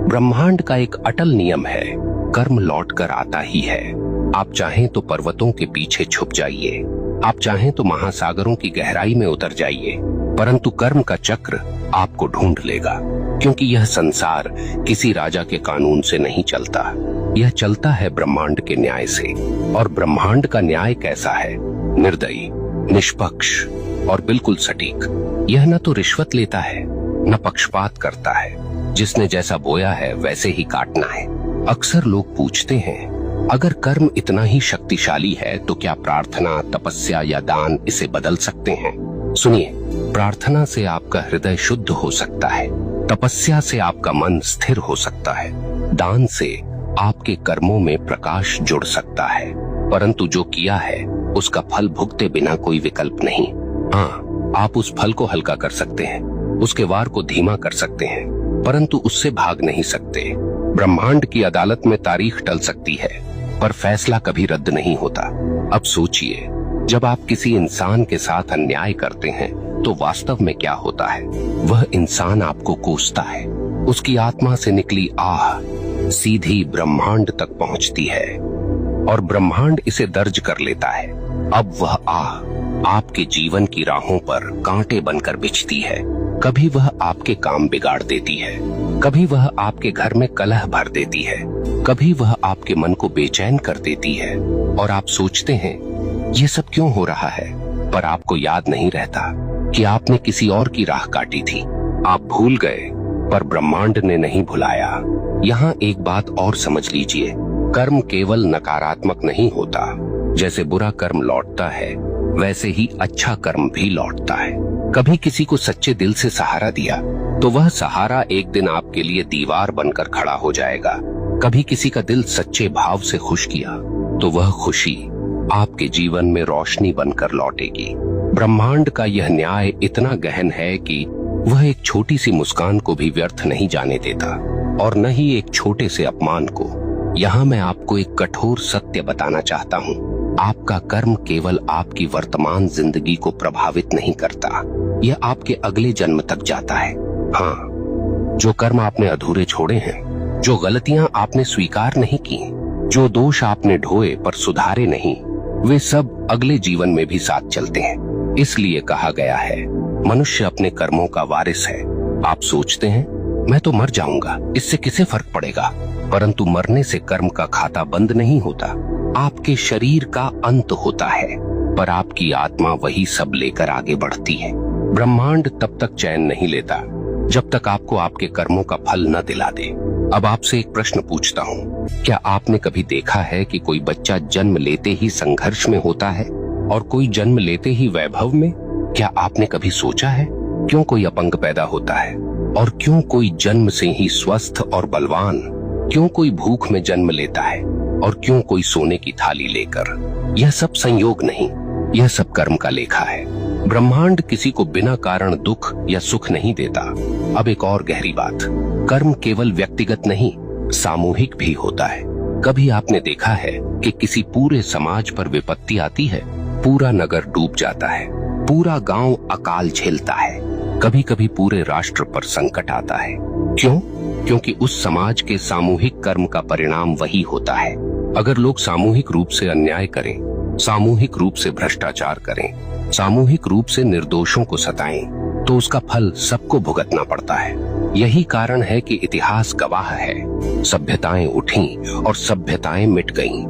ब्रह्मांड का एक अटल नियम है, कर्म लौट कर आता ही है। आप चाहें तो पर्वतों के पीछे छुप जाइए, आप चाहें तो महासागरों की गहराई में उतर जाइए, परंतु कर्म का चक्र आपको ढूंढ लेगा। क्योंकि यह संसार किसी राजा के कानून से नहीं चलता, यह चलता है ब्रह्मांड के न्याय से। और ब्रह्मांड का न्याय कैसा है? निर्दयी, निष्पक्ष और बिल्कुल सटीक। यह न तो रिश्वत लेता है, न पक्षपात करता है। जिसने जैसा बोया है वैसे ही काटना है। अक्सर लोग पूछते हैं, अगर कर्म इतना ही शक्तिशाली है तो क्या प्रार्थना, तपस्या या दान इसे बदल सकते हैं? सुनिए, प्रार्थना से आपका हृदय शुद्ध हो सकता है, तपस्या से आपका मन स्थिर हो सकता है, दान से आपके कर्मों में प्रकाश जुड़ सकता है, परंतु जो किया है उसका फल भुगते बिना कोई विकल्प नहीं। हाँ, आप उस फल को हल्का कर सकते हैं, उसके वार को धीमा कर सकते हैं, परंतु उससे भाग नहीं सकते। ब्रह्मांड की अदालत में तारीख टल सकती है, पर फैसला कभी रद्द नहीं होता। अब सोचिए, जब आप किसी इंसान के साथ अन्याय करते हैं तो वास्तव में क्या होता है? वह इंसान आपको कोसता है, उसकी आत्मा से निकली आह सीधी ब्रह्मांड तक पहुंचती है और ब्रह्मांड इसे दर्ज कर लेता है। अब वह आह आपके जीवन की राहों पर कांटे बनकर बिछती है। कभी वह आपके काम बिगाड़ देती है, कभी वह आपके घर में कलह भर देती है, कभी वह आपके मन को बेचैन कर देती है। और आप सोचते हैं ये सब क्यों हो रहा है, पर आपको याद नहीं रहता कि आपने किसी और की राह काटी थी। आप भूल गए, पर ब्रह्मांड ने नहीं भुलाया। यहाँ एक बात और समझ लीजिए, कर्म केवल नकारात्मक नहीं होता। जैसे बुरा कर्म लौटता है, वैसे ही अच्छा कर्म भी लौटता है। कभी किसी को सच्चे दिल से सहारा दिया तो वह सहारा एक दिन आपके लिए दीवार बनकर खड़ा हो जाएगा। कभी किसी का दिल सच्चे भाव से खुश किया तो वह खुशी आपके जीवन में रोशनी बनकर लौटेगी। ब्रह्मांड का यह न्याय इतना गहन है कि वह एक छोटी सी मुस्कान को भी व्यर्थ नहीं जाने देता, और न ही एक छोटे से अपमान को। यहाँ मैं आपको एक कठोर सत्य बताना चाहता हूँ, आपका कर्म केवल आपकी वर्तमान जिंदगी को प्रभावित नहीं करता, यह आपके अगले जन्म तक जाता है। हाँ, जो कर्म आपने अधूरे छोड़े हैं, जो गलतियां आपने स्वीकार नहीं की, जो दोष आपने ढोए पर सुधारे नहीं, वे सब अगले जीवन में भी साथ चलते हैं। इसलिए कहा गया है, मनुष्य अपने कर्मों का वारिस है। आप सोचते हैं मैं तो मर जाऊंगा, इससे किसे फर्क पड़ेगा? परंतु मरने से कर्म का खाता बंद नहीं होता। आपके शरीर का अंत होता है, पर आपकी आत्मा वही सब लेकर आगे बढ़ती है। ब्रह्मांड तब तक चैन नहीं लेता जब तक आपको आपके कर्मों का फल न दिला दे। अब आपसे एक प्रश्न पूछता हूँ, क्या आपने कभी देखा है कि कोई बच्चा जन्म लेते ही संघर्ष में होता है और कोई जन्म लेते ही वैभव में? क्या आपने कभी सोचा है क्यों कोई अपंग पैदा होता है और क्यों कोई जन्म से ही स्वस्थ और बलवान? क्यों कोई भूख में जन्म लेता है और क्यों कोई सोने की थाली लेकर? यह सब संयोग नहीं, यह सब कर्म का लेखा है। ब्रह्मांड किसी को बिना कारण दुख या सुख नहीं देता। अब एक और गहरी बात, कर्म केवल व्यक्तिगत नहीं, सामूहिक भी होता है। कभी आपने देखा है कि किसी पूरे समाज पर विपत्ति आती है, पूरा नगर डूब जाता है, पूरा गांव अकाल झेलता है, कभी कभी पूरे राष्ट्र पर संकट आता है। क्यों? क्योंकि उस समाज के सामूहिक कर्म का परिणाम वही होता है। अगर लोग सामूहिक रूप से अन्याय करें, सामूहिक रूप से भ्रष्टाचार करें, सामूहिक रूप से निर्दोषों को सताएं, तो उसका फल सबको भुगतना पड़ता है। यही कारण है कि इतिहास गवाह है, सभ्यताएं उठी और सभ्यताएं मिट गईं,